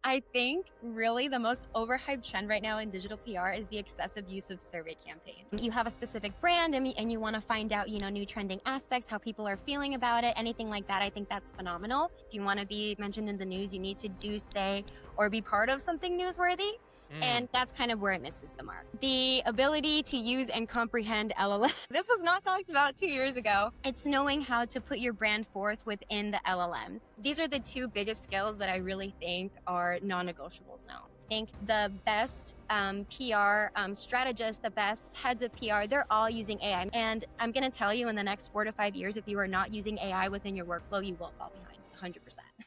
I think really the most overhyped trend right now in digital PR is the excessive use of survey campaigns. You have a specific brand and you want to find out, new trending aspects, how people are feeling about it, anything like that. I think that's phenomenal. If you want to be mentioned in the news, you need to do, say, or be part of something newsworthy. And that's kind of where it misses the mark. The ability to use and comprehend LLM. This was not talked about 2 years ago. It's knowing how to put your brand forth within the LLMs. These are the two biggest skills that I really think are non-negotiables now. I think the best PR strategists, the best heads of PR, they're all using AI. And I'm going to tell you, in the next 4 to 5 years, if you are not using AI within your workflow, you will fall behind 100%.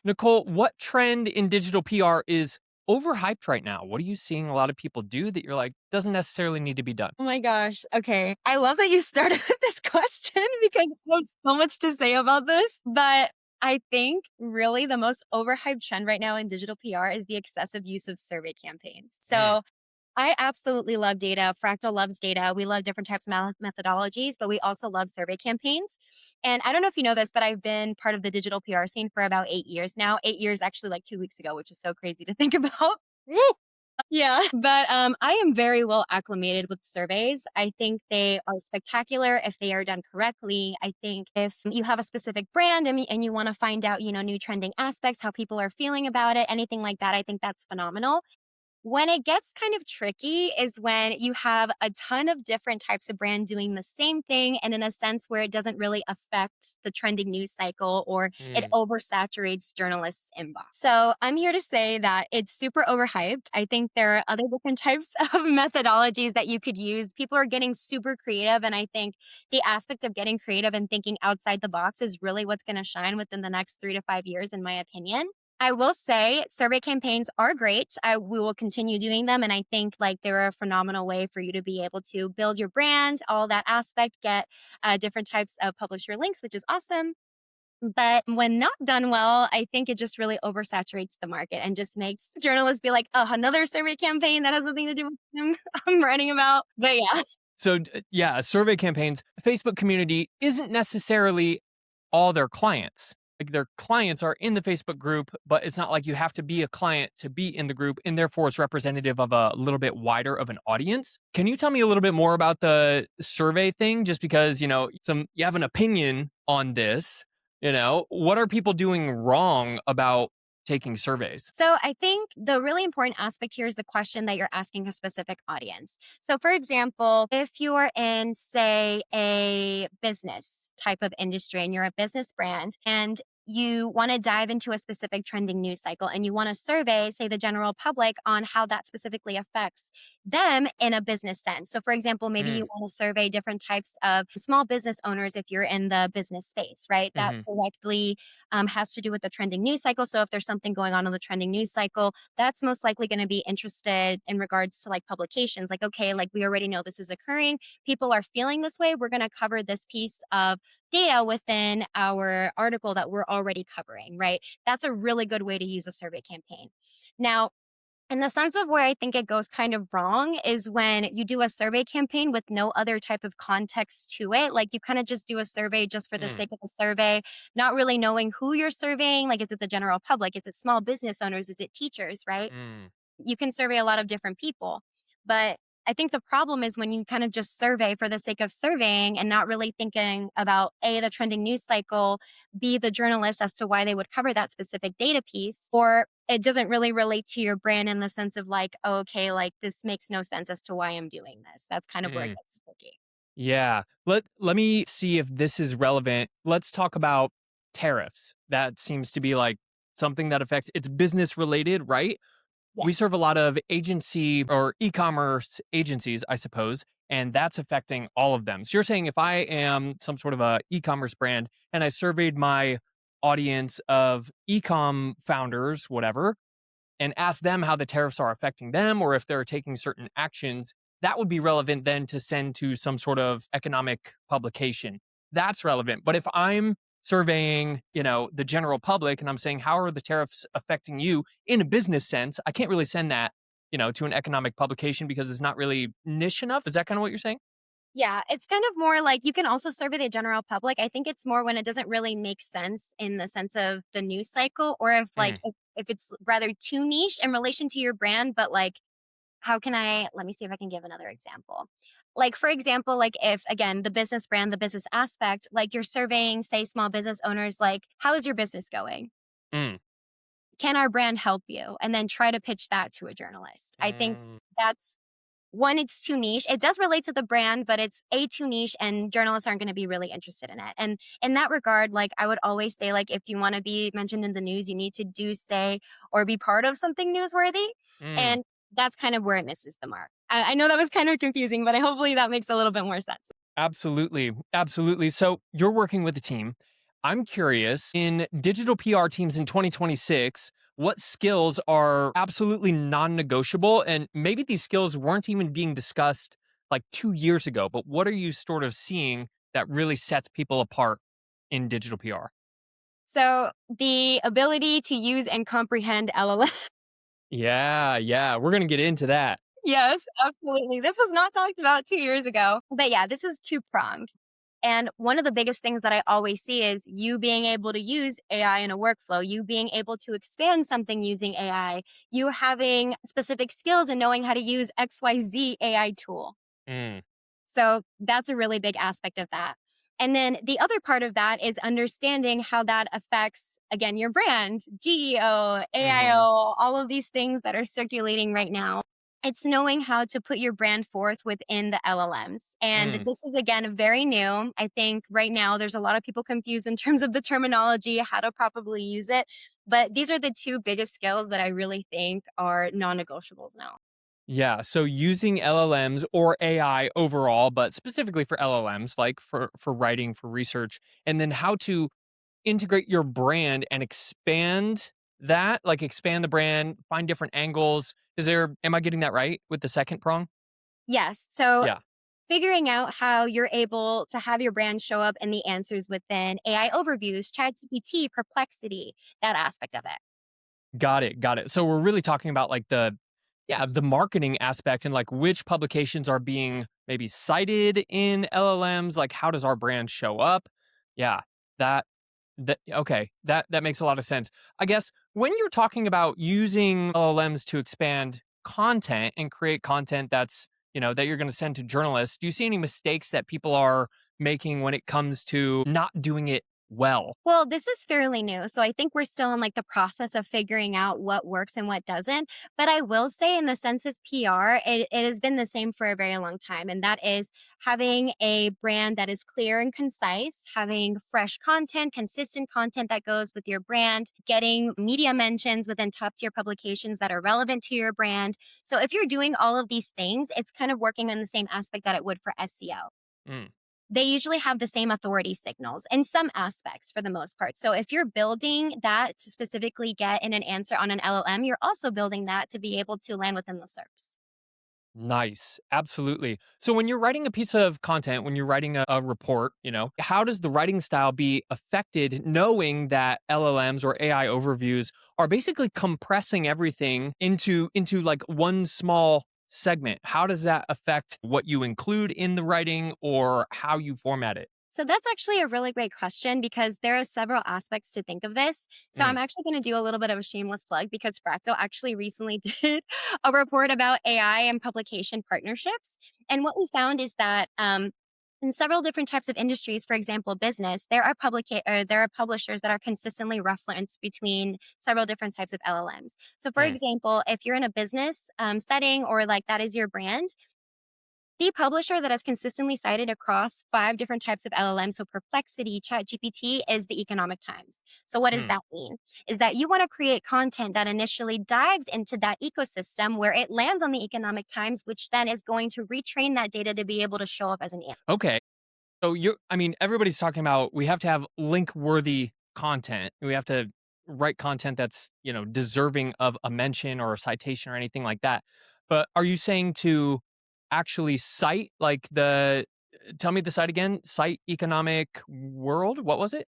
Nicole, what trend in digital PR is overhyped right now? What are you seeing a lot of people do that you're like, doesn't necessarily need to be done? Oh my gosh. Okay. I love that you started with this question because I have so much to say about this. But I think really the most overhyped trend right now in digital PR is the excessive use of survey campaigns. So I absolutely love data. Fractl loves data. We love different types of methodologies, but we also love survey campaigns. And I don't know if you know this, but I've been part of the digital PR scene for about 8 years now. 8 years, actually, like 2 weeks ago, which is so crazy to think about. Woo! Yeah, but I am very well acclimated with surveys. I think they are spectacular if they are done correctly. I think if you have a specific brand and you want to find out, new trending aspects, how people are feeling about it, anything like that, I think that's phenomenal. When it gets kind of tricky is when you have a ton of different types of brand doing the same thing and in a sense where it doesn't really affect the trending news cycle or it oversaturates journalists' inbox. So I'm here to say that it's super overhyped. I think there are other different types of methodologies that you could use. People are getting super creative. And I think the aspect of getting creative and thinking outside the box is really what's going to shine within the next 3 to 5 years, in my opinion. I will say survey campaigns are great. We will continue doing them. And I think they're a phenomenal way for you to be able to build your brand, all that aspect, get different types of publisher links, which is awesome. But when not done well, I think it just really oversaturates the market and just makes journalists be like, oh, another survey campaign that has nothing to do with them I'm writing about. But yeah. So survey campaigns, Facebook community isn't necessarily all their clients. Like their clients are in the Facebook group, but it's not like you have to be a client to be in the group, and therefore it's representative of a little bit wider of an audience. Can you tell me a little bit more about the survey thing? Just because, you have an opinion on this, what are people doing wrong about taking surveys? So I think the really important aspect here is the question that you're asking a specific audience. So for example, if you're in, say, a business type of industry and you're a business brand and you want to dive into a specific trending news cycle and you want to survey, say, the general public on how that specifically affects them in a business sense. So for example, maybe you want to survey different types of small business owners if you're in the business space, right? That directly has to do with the trending news cycle. So if there's something going on in the trending news cycle, that's most likely going to be interested in regards to publications. Okay, we already know this is occurring. People are feeling this way. We're going to cover this piece of data within our article that we're already covering, right? That's a really good way to use a survey campaign. Now, in the sense of where I think it goes kind of wrong is when you do a survey campaign with no other type of context to it. You kind of just do a survey just for the sake of the survey, not really knowing who you're surveying. Is it the general public? Is it small business owners? Is it teachers, right? You can survey a lot of different people. But I think the problem is when you kind of just survey for the sake of surveying and not really thinking about A, the trending news cycle, B, the journalist as to why they would cover that specific data piece, or it doesn't really relate to your brand in the sense of this makes no sense as to why I'm doing this. That's kind of where it gets tricky. Yeah. Let me see if this is relevant. Let's talk about tariffs. That seems to be something that affects, it's business related, right? Yes. We serve a lot of agency or e-commerce agencies, I suppose, and that's affecting all of them. So you're saying if I am some sort of a e-commerce brand and I surveyed my audience of e-com founders, whatever, and asked them how the tariffs are affecting them or if they're taking certain actions, that would be relevant then to send to some sort of economic publication. That's relevant. But if I'm surveying, the general public and I'm saying, how are the tariffs affecting you in a business sense? I can't really send that, to an economic publication because it's not really niche enough. Is that kind of what you're saying? Yeah, it's kind of more like you can also survey the general public. I think it's more when it doesn't really make sense in the sense of the news cycle, or if Mm, if it's rather too niche in relation to your brand, but like how can I let me see if I can give another example. Like for example, like if again the business brand, the business aspect, like you're surveying, say, small business owners, like how is your business going? mm, Can our brand help you? And then try to pitch that to a journalist. I think mm. that's one, it's too niche. It does relate to the brand, but it's a too niche and journalists aren't going to be really interested in it. And in that regard, like I would always say, like if you want to be mentioned in the news, you need to do say or be part of something newsworthy. Mm. And that's kind of where it misses the mark. I know that was kind of confusing, but hopefully that makes a little bit more sense. Absolutely. Absolutely. So you're working with a team. I'm curious in digital PR teams in 2026, what skills are absolutely non negotiable? And maybe these skills weren't even being discussed like 2 years ago, but what are you sort of seeing that really sets people apart in digital PR? So the ability to use and comprehend LLM. Yeah. Yeah. We're going to get into that. Yes, absolutely. This was not talked about 2 years ago. But yeah, this is two-pronged. And one of the biggest things that I always see is you being able to use AI in a workflow, you being able to expand something using AI, you having specific skills and knowing how to use XYZ AI tool. Mm, So that's a really big aspect of that. And then the other part of that is understanding how that affects, again, your brand, GEO, hmm. AIO, all of these things that are circulating right now. It's knowing how to put your brand forth within the LLMs. And Mm. this is, again, very new. I think right now there's a lot of people confused in terms of the terminology, how to properly use it. But these are the two biggest skills that I really think are non negotiables now. Yeah, so using LLMs or AI overall, but specifically for LLMs, like for writing, for research, and then how to integrate your brand and expand that, like expand the brand, find different angles. Am I getting that right with the second prong? Yes. So Yeah. figuring out how you're able to have your brand show up in the answers within AI overviews, ChatGPT, Perplexity, that aspect of it. Got it, got it. So we're really talking about like the marketing aspect and like which publications are being maybe cited in LLMs, like how does our brand show up? Yeah, that that okay, that makes a lot of sense. I guess when you're talking about using LLMs to expand content and create content that you're going to send to journalists, do you see any mistakes that people are making when it comes to not doing it well? Well, this is fairly new. So I think we're still in like the process of figuring out what works and what doesn't. But I will say, in the sense of PR, it has been the same for a very long time. And that is having a brand that is clear and concise, having fresh content, consistent content that goes with your brand, getting media mentions within top tier publications that are relevant to your brand. So if you're doing all of these things, it's kind of working on the same aspect that it would for SEO. Mm. They usually have the same authority signals in some aspects for the most part. So if you're building that to specifically get in an answer on an LLM, you're also building that to be able to land within the SERPs. Nice. Absolutely. So when you're writing a piece of content, when you're writing a report, how does the writing style be affected knowing that LLMs or AI overviews are basically compressing everything into like one small segment? How does that affect what you include in the writing or how you format it? So that's actually a really great question because there are several aspects to think of this. So Mm, I'm actually going to do a little bit of a shameless plug because Fractl actually recently did a report about AI and publication partnerships. And what we found is that in several different types of industries, for example, business, there are publishers that are consistently referenced between several different types of LLMs. So, for mm. example, if you're in a business setting or like that is your brand, the publisher that has consistently cited across 5 different types of LLM, so Perplexity, ChatGPT, is the Economic Times. So what does Hmm. that mean? Is that you wanna create content that initially dives into that ecosystem where it lands on the Economic Times, which then is going to retrain that data to be able to show up as an answer. Okay. So I mean, everybody's talking about we have to have link worthy content. We have to write content that's deserving of a mention or a citation or anything like that. But are you saying to actually cite like tell me the site again? Cite Economic World? What was it?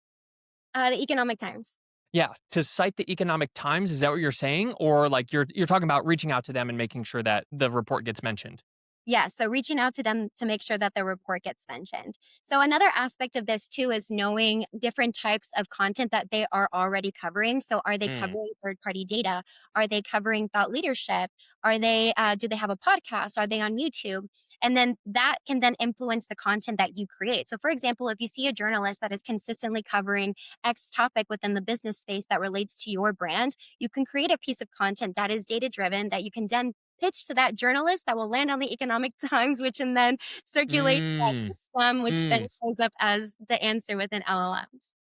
The Economic Times. Yeah, to cite the Economic Times, is that what you're saying? Or like you're talking about reaching out to them and making sure that the report gets mentioned? Yeah, so reaching out to them to make sure that the report gets mentioned. So another aspect of this too is knowing different types of content that they are already covering. So are they Mm. covering third-party data? Are they covering thought leadership? Are they do they have a podcast? Are they on YouTube? And then that can then influence the content that you create. So for example, if you see a journalist that is consistently covering X topic within the business space that relates to your brand, you can create a piece of content that is data driven that you can then pitch to that journalist that will land on the Economic Times, which and then circulates that Mm. system, which then Mm. shows up as the answer within LLMs.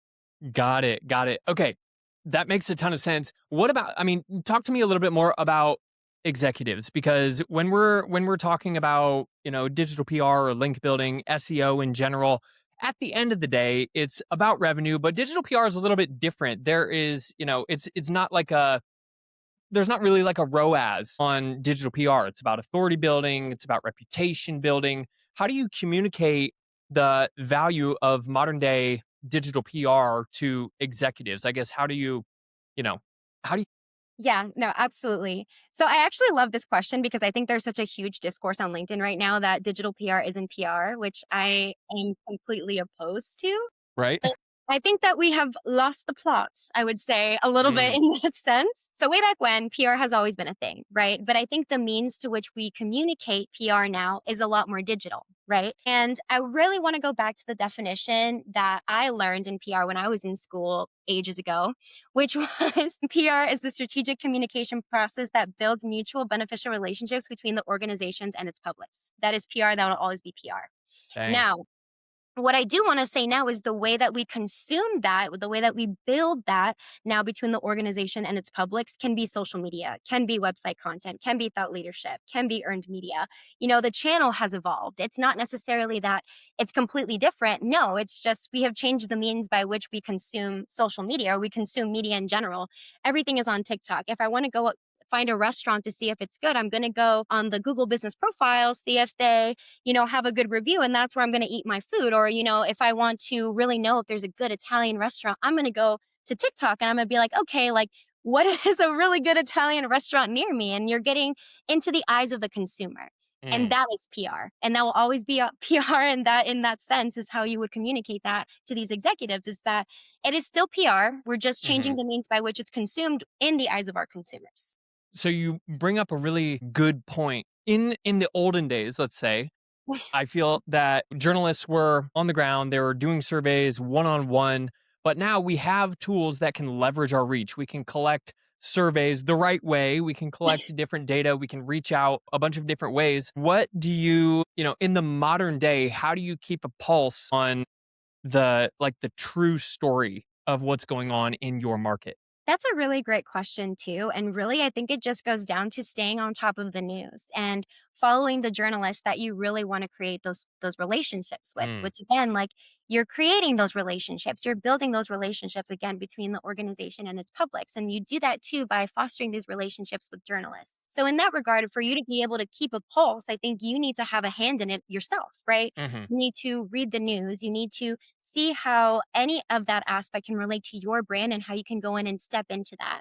Got it. Got it. Okay. That makes a ton of sense. What about, I mean, talk to me a little bit more about executives, because when we're talking about, digital PR or link building, SEO in general, at the end of the day, it's about revenue, but digital PR is a little bit different. There is, it's not like a there's not really like a ROAS on digital PR. It's about authority building, it's about reputation building. How do you communicate the value of modern day digital PR to executives? I guess you know, how do you Yeah, no, absolutely. So I actually love this question because I think there's such a huge discourse on LinkedIn right now that digital PR isn't PR, which I am completely opposed to. right? I think that we have lost the plot, I would say, a little bit Mm, in that sense. So, way back when, PR has always been a thing, right? But I think the means to which we communicate PR now is a lot more digital, right? And I really want to go back to the definition that I learned in PR when I was in school ages ago, which was PR is the strategic communication process that builds mutual beneficial relationships between the organizations and its publics. That is PR, that will always be PR. dang. Now, what I do want to say now is the way that we consume that, the way that we build that now between the organization and its publics can be social media, can be website content, can be thought leadership, can be earned media. The channel has evolved. It's not necessarily that it's completely different. No, it's just we have changed the means by which we consume social media or we consume media in general. Everything is on TikTok. If I want to go find a restaurant to see if it's good, I'm going to go on the Google business profile, see if they have a good review and that's where I'm going to eat my food. Or, if I want to really know if there's a good Italian restaurant, I'm going to go to TikTok and I'm going to be like, okay, like what is a really good Italian restaurant near me? And you're getting into the eyes of the consumer. And Mm, that is PR. And that will always be a PR. And that in that sense is how you would communicate that to these executives is that it is still PR. We're just mhm. changing the means by which it's consumed in the eyes of our consumers. So you bring up a really good point. In the olden days, let's say, I feel that journalists were on the ground, they were doing surveys one on one, but now we have tools that can leverage our reach. We can collect surveys the right way, we can collect different data, we can reach out a bunch of different ways. What do in the modern day, how do you keep a pulse on the true story of what's going on in your market? That's a really great question, too. And really, I think it just goes down to staying on top of the news and following the journalists that you really want to create those relationships with, Mm, which again, like you're creating those relationships, you're building those relationships again between the organization and its publics. And you do that too by fostering these relationships with journalists. So, in that regard, for you to be able to keep a pulse, I think you need to have a hand in it yourself, right? mhm, You need to read the news, you need to see how any of that aspect can relate to your brand and how you can go in and step into that.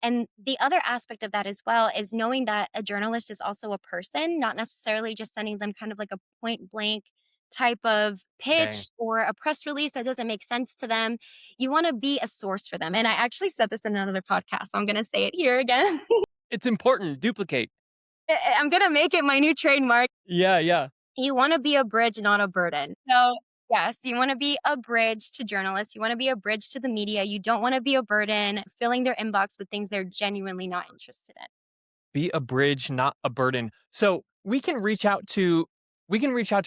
And the other aspect of that as well is knowing that a journalist is also a person, not necessarily just sending them kind of like a point blank type of dang. pitch or a press release that doesn't make sense to them. You want to be a source for them. And I actually said this in another podcast, so I'm going to say it here again. It's important, duplicate. I'm going to make it my new trademark. Yeah, yeah. You wanna be a bridge, not a burden. So, yes, you wanna be a bridge to journalists, you wanna be a bridge to the media, you don't wanna be a burden, filling their inbox with things they're genuinely not interested in. Be a bridge, not a burden. So we can reach out to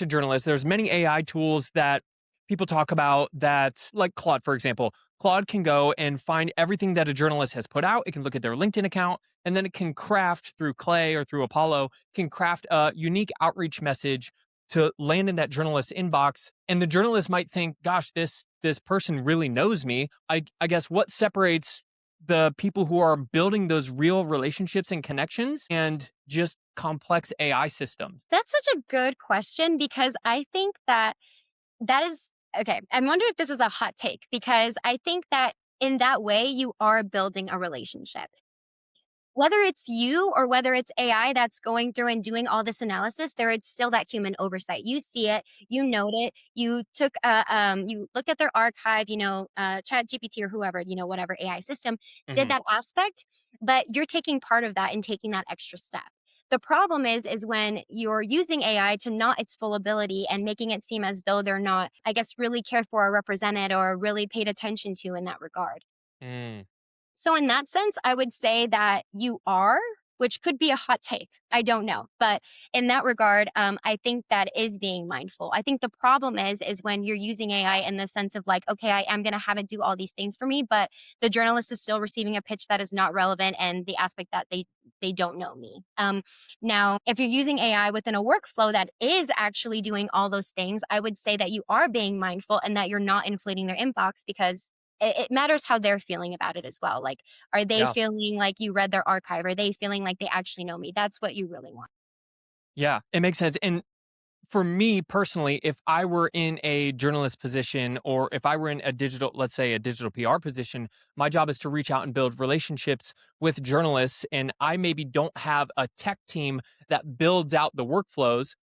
journalists. There's many AI tools that people talk about that, like Claude, for example. Claude can go and find everything that a journalist has put out. It can look at their LinkedIn account, and then it can craft through Clay or through Apollo, can craft a unique outreach message to land in that journalist's inbox. And the journalist might think, gosh, this person really knows me. I guess what separates the people who are building those real relationships and connections and just complex AI systems? That's such a good question because I think that that is okay, I wonder if this is a hot take because I think that in that way, you are building a relationship. whether it's you or whether it's AI that's going through and doing all this analysis, there is still that human oversight. You see it, you note it, you took you look at their archive, ChatGPT or whoever, whatever AI system did Mhm. that aspect, but you're taking part of that and taking that extra step. The problem is when you're using AI to not its full ability and making it seem as though they're not, I guess, really cared for or represented or really paid attention to in that regard. Mm. So in that sense, I would say that you are, which could be a hot take. I don't know, but in that regard, I think that is being mindful. I think the problem is when you're using AI in the sense of like, okay, I am going to have it do all these things for me, but the journalist is still receiving a pitch that is not relevant, and the aspect that they don't know me. Now, if you're using AI within a workflow that is actually doing all those things, I would say that you are being mindful and that you're not inflating their inbox because it matters how they're feeling about it as well. Like, are they Yeah. feeling like you read their archive? Are they feeling like they actually know me? That's what you really want. Yeah, it makes sense. And for me personally, if I were in a journalist position or if I were in a digital, let's say a digital PR position, my job is to reach out and build relationships with journalists. And I maybe don't have a tech team that builds out the workflows.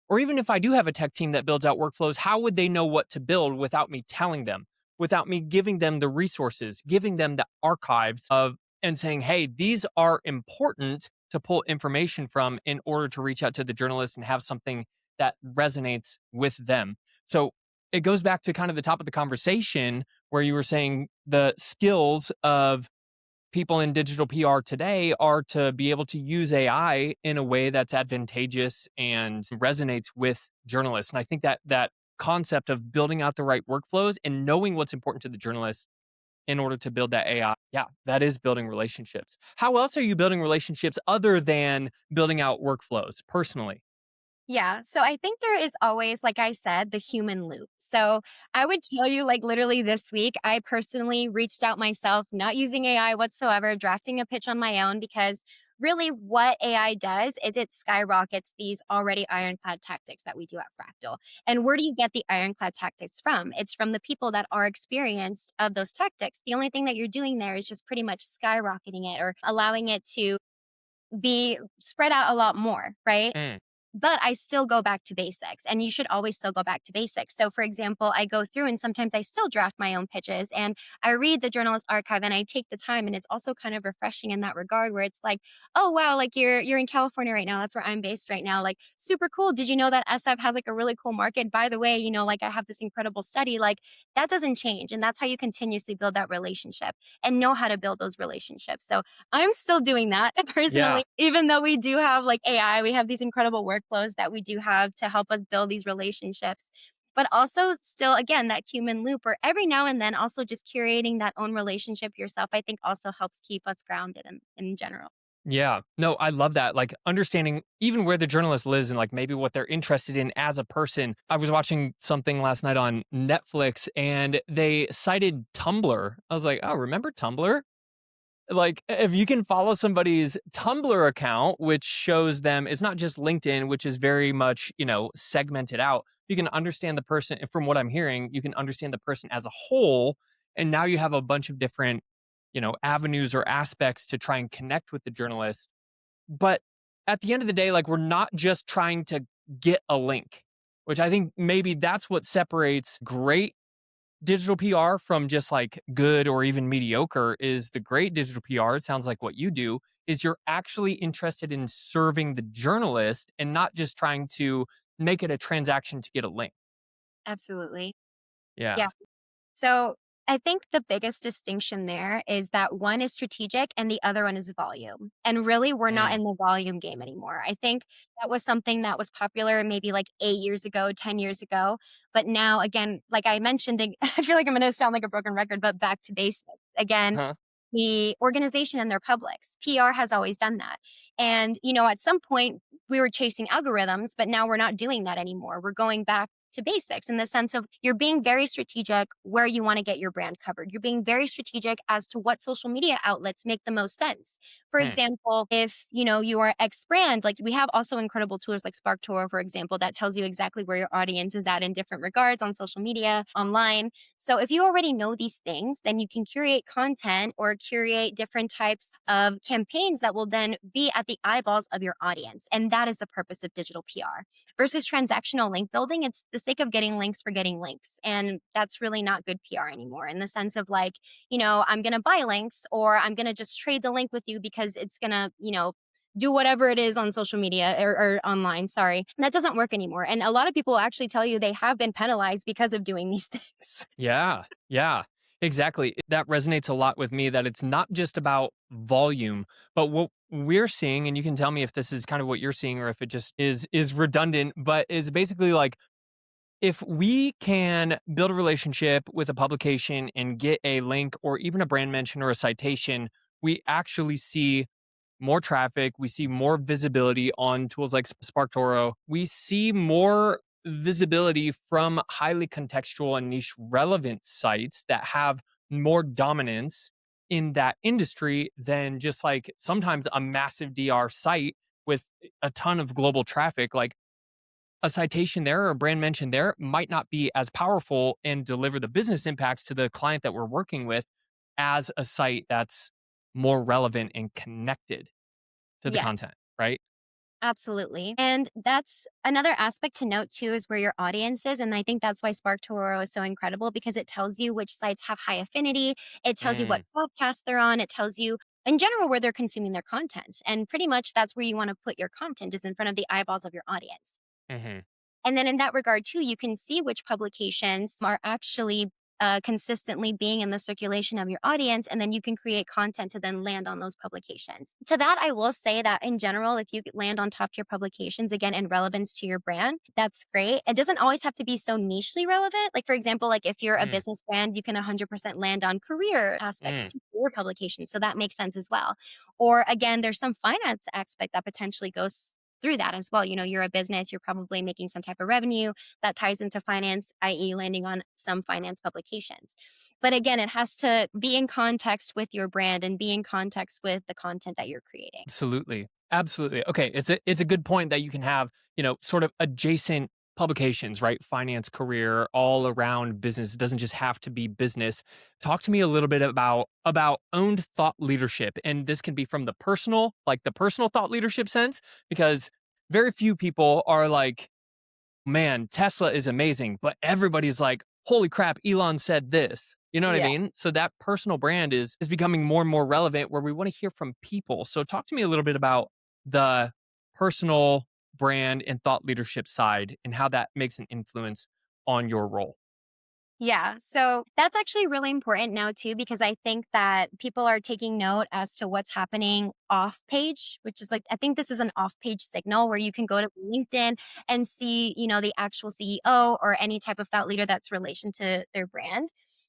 Or even if I do have a tech team that builds out workflows, how would they know what to build without me telling them, without me giving them the resources, giving them the archives of, and saying, hey, these are important to pull information from in order to reach out to the journalists and have something that resonates with them. So it goes back to kind of the top of the conversation where you were saying the skills of people in digital PR today are to be able to use AI in a way that's advantageous and resonates with journalists. And I think that that concept of building out the right workflows and knowing what's important to the journalist in order to build that AI, yeah, that is building relationships. How else are you building relationships other than building out workflows personally? Yeah. So I think there is always, like I said, the human loop. So I would tell you, like, literally this week, I personally reached out myself, not using AI whatsoever, drafting a pitch on my own, because really what AI does is it skyrockets these already ironclad tactics that we do at Fractal. And where do you get the ironclad tactics from? It's from the people that are experienced of those tactics. The only thing that you're doing there is just pretty much skyrocketing it or allowing it to be spread out a lot more, right? Mm, But I still go back to basics, and you should always still go back to basics. So, for example, I go through and sometimes I still draft my own pitches and I read the journalist archive and I take the time. And it's also kind of refreshing in that regard where it's like, oh wow, like you're in California right now. That's where I'm based right now. Like super cool. Did you know that SF has like a really cool market? By the way, like I have this incredible study. Like that doesn't change. And that's how you continuously build that relationship and know how to build those relationships. So I'm still doing that yeah. personally, even though we do have like AI, we have these incredible workflows that we do have to help us build these relationships. But also, still, again, that human loop, or every now and then, also just curating that own relationship yourself, I think also helps keep us grounded in general. Yeah. No, I love that. Like understanding even where the journalist lives and like maybe what they're interested in as a person. I was watching something last night on Netflix and they cited Tumblr. I was like, oh, remember Tumblr? Like if you can follow somebody's Tumblr account, which shows them it's not just LinkedIn, which is very much, segmented out. You can understand the person from what I'm hearing, you can understand the person as a whole. And now you have a bunch of different, avenues or aspects to try and connect with the journalist. But at the end of the day, like we're not just trying to get a link, which I think maybe that's what separates great digital PR from just like good or even mediocre is the great digital PR. It sounds like what you do is you're actually interested in serving the journalist and not just trying to make it a transaction to get a link. Absolutely. Yeah. Yeah. So I think the biggest distinction there is that one is strategic and the other one is volume. And really, we're not Mm, in the volume game anymore. I think that was something that was popular maybe like 8 years ago, 10 years ago. But now, again, like I mentioned, I feel like I'm going to sound like a broken record, but back to basics. Again, huh. the organization and their publics. PR has always done that. And, at some point, we were chasing algorithms, but now we're not doing that anymore. We're going back to basics in the sense of you're being very strategic where you want to get your brand covered. You're being very strategic as to what social media outlets make the most sense. For Hmm. example, if you are X brand, like we have also incredible tools like Sparktoro, for example, that tells you exactly where your audience is at in different regards on social media, online. So if you already know these things, then you can curate content or curate different types of campaigns that will then be at the eyeballs of your audience. And that is the purpose of digital PR versus transactional link building. It's the sake of getting links for getting links. And that's really not good PR anymore in the sense of like, I'm going to buy links or I'm going to just trade the link with you because it's going to, do whatever it is on social media or online. Sorry. That doesn't work anymore. And a lot of people actually tell you they have been penalized because of doing these things. Yeah, yeah, exactly. That resonates a lot with me that it's not just about volume, but what we're seeing, and you can tell me if this is kind of what you're seeing or if it just is redundant, but is basically like if we can build a relationship with a publication and get a link or even a brand mention or a citation, we actually see more traffic. We see more visibility on tools like Sparktoro. We see more visibility from highly contextual and niche relevant sites that have more dominance in that industry than just like sometimes a massive DR site with a ton of global traffic. Like a citation there or a brand mention there might not be as powerful and deliver the business impacts to the client that we're working with as a site that's more relevant and connected to the Yes. content, right? Absolutely. And that's another aspect to note too is where your audience is. And I think that's why SparkToro is so incredible because it tells you which sites have high affinity. It tells you what Mm, podcasts they're on. It tells you in general where they're consuming their content. And pretty much that's where you want to put your content is in front of the eyeballs of your audience. mhm. And then in that regard too, you can see which publications are actually consistently being in the circulation of your audience, and then you can create content to then land on those publications. To that, I will say that in general, if you land on top tier publications, again, in relevance to your brand, that's great. It doesn't always have to be so nichely relevant. Like, for example, like if you're a Mm, business brand, you can 100% land on career aspects mm, to your publications. So that makes sense as well. Or again, there's some finance aspect that potentially goes through that as well. You're a business, you're probably making some type of revenue that ties into finance, i.e., landing on some finance publications. But again, it has to be in context with your brand and be in context with the content that you're creating. absolutely. Absolutely. Okay, it's a good point that you can have, sort of adjacent publications, right? Finance, career, all around business. It doesn't just have to be business. Talk to me a little bit about owned thought leadership. And this can be from the personal thought leadership sense because very few people are like, man, Tesla is amazing, but everybody's like, holy crap, Elon said this. You know what I Yeah. mean? So that personal brand is becoming more and more relevant where we want to hear from people. So talk to me a little bit about the personal brand and thought leadership side and how that makes an influence on your role. Yeah. So that's actually really important now, too, because I think that people are taking note as to what's happening off page, which is like, I think this is an off page signal where you can go to LinkedIn and see, the actual CEO or any type of thought leader that's relation to their brand.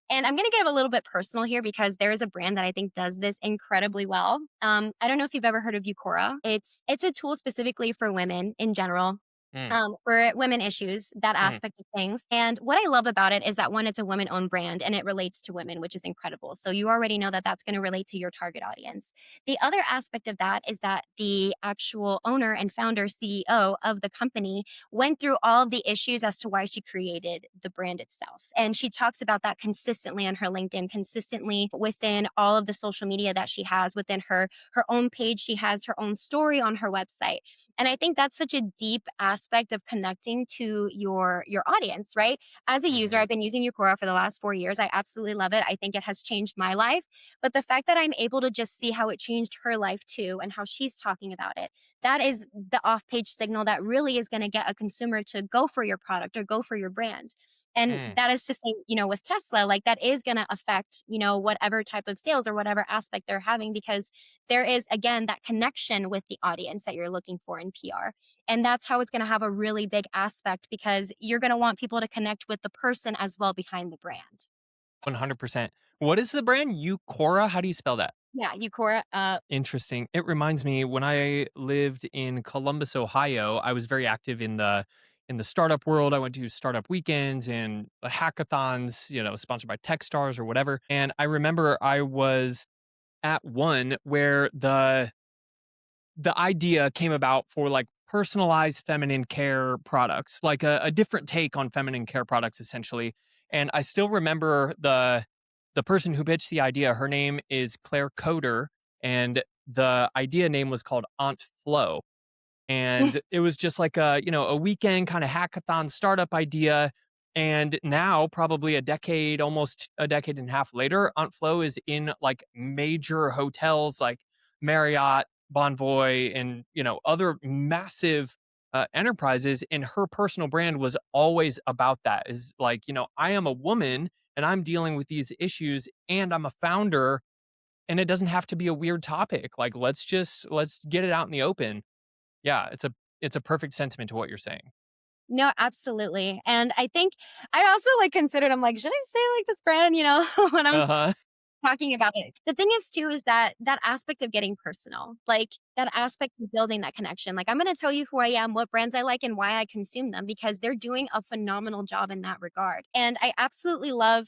And I'm going to get a little bit personal here because there is a brand that I think does this incredibly well. I don't know if you've ever heard of Eucora. It's a tool specifically for women in general, Mm, for women issues, that mm, aspect of things. And what I love about it is that one, it's a women owned brand and it relates to women, which is incredible. So you already know that that's going to relate to your target audience. The other aspect of that is that the actual owner and founder CEO of the company went through all of the issues as to why she created the brand itself. And she talks about that consistently on her LinkedIn, consistently within all of the social media that she has within her own page. She has her own story on her website. And I think that's such a deep aspect of connecting to your audience, right? As a user, mhm. I've been using Eucora for the last 4 years. I absolutely love it. I think it has changed my life. But the fact that I'm able to just see how it changed her life too and how she's talking about it, that is the off-page signal that really is going to get a consumer to go for your product or go for your brand. And Mm, that is to say, with Tesla, like that is going to affect, whatever type of sales or whatever aspect they're having because there is again that connection with the audience that you're looking for in PR. And that's how it's going to have a really big aspect because you're going to want people to connect with the person as well behind the brand. 100%. What is the brand? Eucora? How do you spell that? Yeah, Eucora. Interesting. It reminds me when I lived in Columbus, Ohio, I was very active in the in the startup world. I went to startup weekends and hackathons, sponsored by Techstars or whatever. And I remember I was at one where the idea came about for like personalized feminine care products, like a different take on feminine care products, essentially. And I still remember the person who pitched the idea. Her name is Claire Coder, and the idea name was called Aunt Flo. And it was just like a weekend kind of hackathon startup idea. And now, probably almost a decade and a half later, Aunt Flo is in like major hotels like Marriott, Bonvoy, and other massive enterprises. And her personal brand was always about that. Is like, I am a woman and I'm dealing with these issues, and I'm a founder, and it doesn't have to be a weird topic. Like, let's get it out in the open. Yeah, it's a perfect sentiment to what you're saying. No, absolutely. And I think I also like considered, I'm like, should I say like this brand, when I'm Uh-huh. talking about it. The thing is too is that aspect of getting personal, like that aspect of building that connection. Like I'm going to tell you who I am, what brands I like and why I consume them because they're doing a phenomenal job in that regard. And I absolutely love,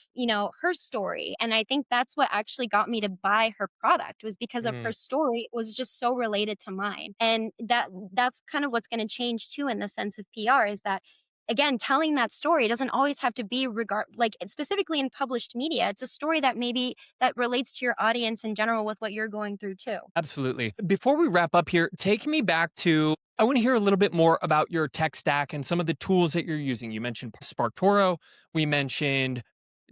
her story. And I think that's what actually got me to buy her product was because of her Mm, story was just so related to mine. And that's kind of what's going to change too in the sense of PR is that again, telling that story doesn't always have to be like specifically in published media. It's a story that maybe that relates to your audience in general with what you're going through too. absolutely. Before we wrap up here, take me back to I want to hear a little bit more about your tech stack and some of the tools that you're using. You mentioned SparkToro, we mentioned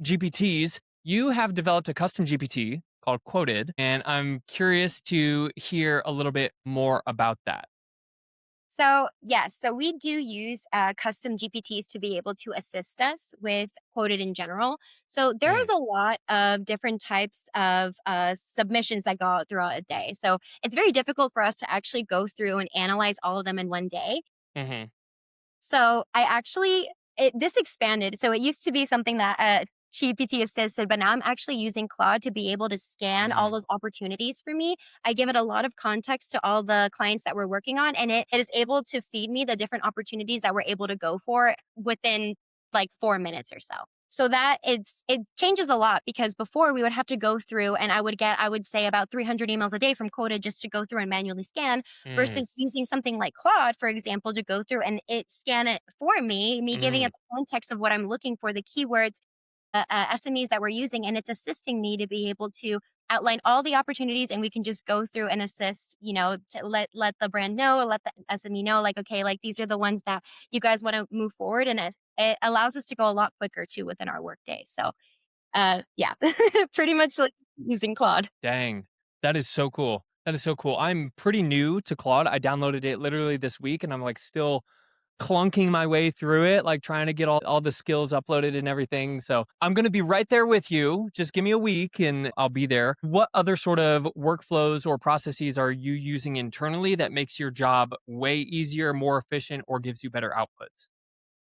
GPTs. You have developed a custom GPT called Quoted, and I'm curious to hear a little bit more about that. So, yes, so we do use custom GPTs to be able to assist us with quoted in general. So, there is Mm, a lot of different types of submissions that go out throughout a day. So, it's very difficult for us to actually go through and analyze all of them in one day. mhm, So I actually this expanded. So it used to be something that GPT assisted, but now I'm actually using Claude to be able to scan all mm, those opportunities for me. I give it a lot of context to all the clients that we're working on, and it is able to feed me the different opportunities that we're able to go for within like 4 minutes or so. So that it changes a lot because before we would have to go through and I would say about 300 emails a day from Quota just to go through and manually scan mm, versus using something like Claude, for example, to go through and it scan it for me giving mm. it the context of what I'm looking for, the keywords, SMEs that we're using, and it's assisting me to be able to outline all the opportunities, and we can just go through and assist, to let the brand know, let the SME know, like, okay, like these are the ones that you guys want to move forward, and it allows us to go a lot quicker too within our workday. So, yeah, pretty much like using Claude. Dang. That is so cool. That is so cool. I'm pretty new to Claude. I downloaded it literally this week, and I'm like still clunking my way through it, like trying to get all the skills uploaded and everything. So I'm going to be right there with you. Just give me a week and I'll be there. What other sort of workflows or processes are you using internally that makes your job way easier, more efficient, or gives you better outputs?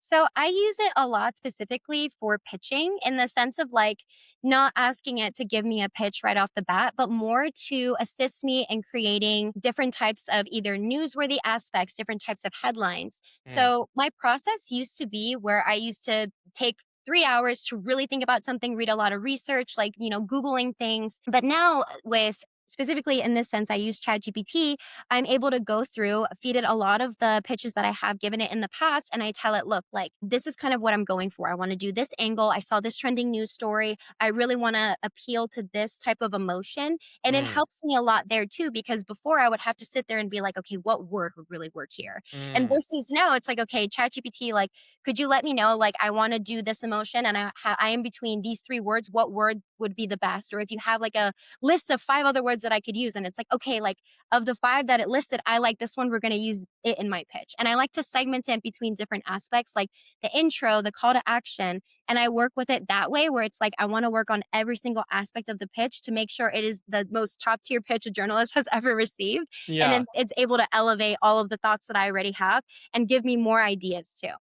So I use it a lot specifically for pitching in the sense of like not asking it to give me a pitch right off the bat, but more to assist me in creating different types of either newsworthy aspects, different types of headlines. Mm, So my process used to be where I used to take 3 hours to really think about something, read a lot of research, like, Googling things. But now with specifically in this sense, I use ChatGPT. I'm able to go through, feed it a lot of the pitches that I have given it in the past, and I tell it, look, like, this is kind of what I'm going for. I want to do this angle. I saw this trending news story. I really want to appeal to this type of emotion. And it mm, helps me a lot there too, because before I would have to sit there and be like, okay, what word would really work here? And mm, versus now, it's like, okay, ChatGPT, like, could you let me know, like, I want to do this emotion and I am between these three words. What word would be the best? Or if you have like a list of five other words that I could use, and it's like, okay, like, of the five that it listed, I like this one. We're going to use it in my pitch. And I like to segment it between different aspects, like the intro, the call to action. And I work with it that way, where it's like, I want to work on every single aspect of the pitch to make sure it is the most top tier pitch a journalist has ever received. And yeah. then it's able to elevate all of the thoughts that I already have and give me more ideas too.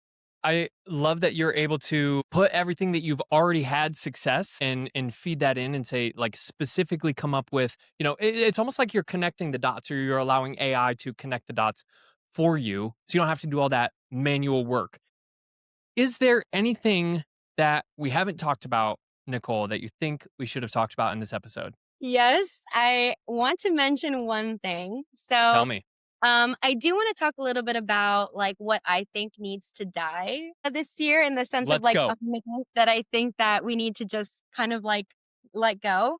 I love that you're able to put everything that you've already had success and feed that in and say like specifically come up with, it's almost like you're connecting the dots or you're allowing AI to connect the dots for you so you don't have to do all that manual work. Is there anything that we haven't talked about, Nicole, that you think we should have talked about in this episode? Yes, I want to mention one thing. Tell me. I do want to talk a little bit about like what I think needs to die this year in the sense of Let's like go. a myth that I think that we need to just kind of like let go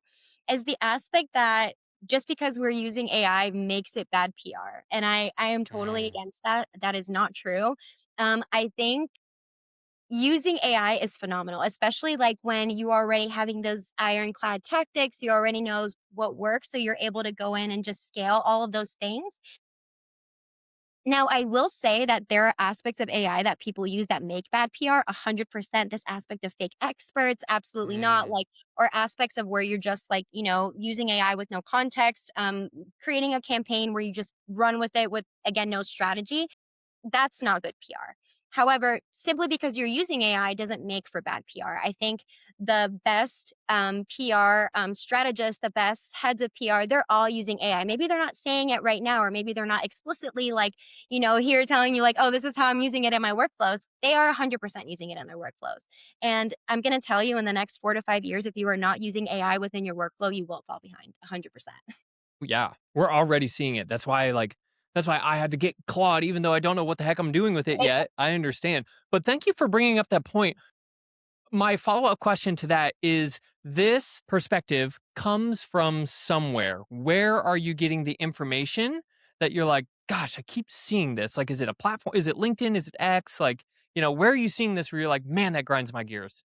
is the aspect that just because we're using AI makes it bad PR. And I am totally Mm, against that. That is not true. I think using AI is phenomenal, especially like when you are already having those ironclad tactics, you already knows what works. So you're able to go in and just scale all of those things. Now, I will say that there are aspects of AI that people use that make bad PR, 100%. This aspect of fake experts, absolutely not. mm, Like, or aspects of where you're just like, using AI with no context, creating a campaign where you just run with it with, again, no strategy. That's not good PR. However, simply because you're using AI doesn't make for bad PR. I think the best PR strategists, the best heads of PR, they're all using AI. Maybe they're not saying it right now, or maybe they're not explicitly like, here telling you like, oh, this is how I'm using it in my workflows. They are 100% using it in their workflows. And I'm going to tell you in the next 4 to 5 years, if you are not using AI within your workflow, you will fall behind 100%. yeah, we're already seeing it. That's why I had to get Claude, even though I don't know what the heck I'm doing with it yet. I understand. But thank you for bringing up that point. My follow-up question to that is, this perspective comes from somewhere. Where are you getting the information that you're like, gosh, I keep seeing this? Like, is it a platform? Is it LinkedIn? Is it X? Like, where are you seeing this where you're like, man, that grinds my gears?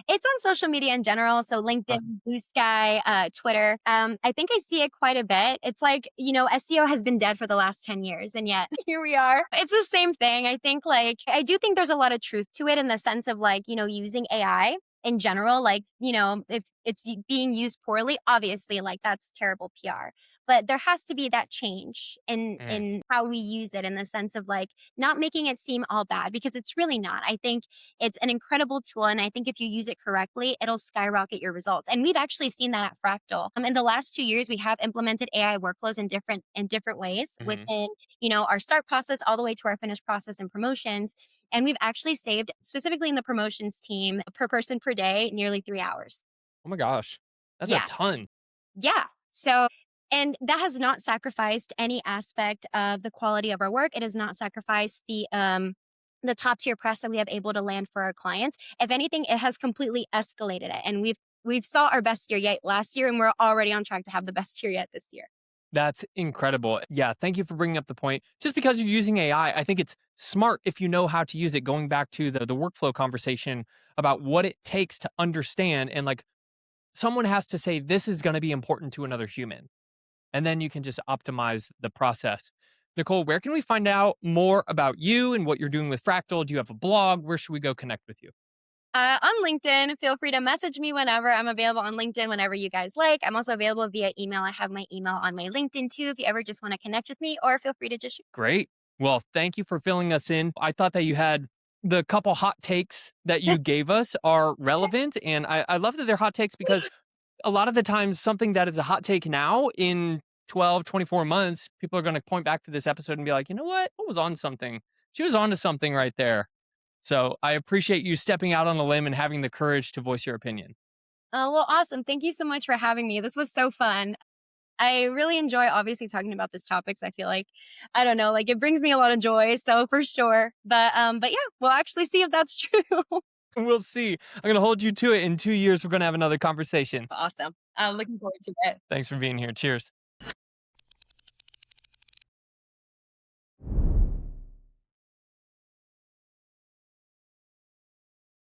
It's on social media in general, so Uh, LinkedIn, Blue Sky, Twitter. I think I see it quite a bit. It's like, SEO has been dead for the last 10 years, and yet here we are. It's the same thing. I think, like, I do think there's a lot of truth to it in the sense of, like, using AI in general. Like, if it's being used poorly, obviously, like, that's terrible PR. But there has to be that change in mm, in how we use it in the sense of like not making it seem all bad because it's really not. I think it's an incredible tool, and I think if you use it correctly, it'll skyrocket your results. And we've actually seen that at Fractl. In the last 2 years, we have implemented AI workflows in different ways mhm. within, our start process all the way to our finished process and promotions. And we've actually saved, specifically in the promotions team, per person per day, nearly 3 hours. Oh my gosh. That's a Yeah. ton. Yeah. So, and that has not sacrificed any aspect of the quality of our work. It has not sacrificed the top tier press that we have able to land for our clients. If anything, it has completely escalated it. And we've saw our best year yet last year, and we're already on track to have the best year yet this year. That's incredible. Yeah, thank you for bringing up the point. Just because you're using AI, I think it's smart if you know how to use it. Going back to the workflow conversation about what it takes to understand, and like, someone has to say this is going to be important to another human, and then you can just optimize the process. Nicole, where can we find out more about you and what you're doing with Fractl? Do you have a blog? Where should we go connect with you? On LinkedIn, feel free to message me whenever. I'm available on LinkedIn whenever you guys like. I'm also available via email. I have my email on my LinkedIn too if you ever just want to connect with me, or feel free to just shoot. Great. Well, thank you for filling us in. I thought that you had the couple hot takes that you gave us are relevant. And I love that they're hot takes because a lot of the times something that is a hot take now in 12, 24 months, people are going to point back to this episode and be like, you know what? I was on something. She was on to something right there. So I appreciate you stepping out on a limb and having the courage to voice your opinion. Oh, well, awesome. Thank you so much for having me. This was so fun. I really enjoy obviously talking about these topics. I feel like I don't know, like it brings me a lot of joy, so for sure. But yeah, we'll actually see if that's true. We'll see. I'm going to hold you to it. In 2 years, we're going to have another conversation. Awesome. I'm looking forward to it. Thanks for being here. Cheers.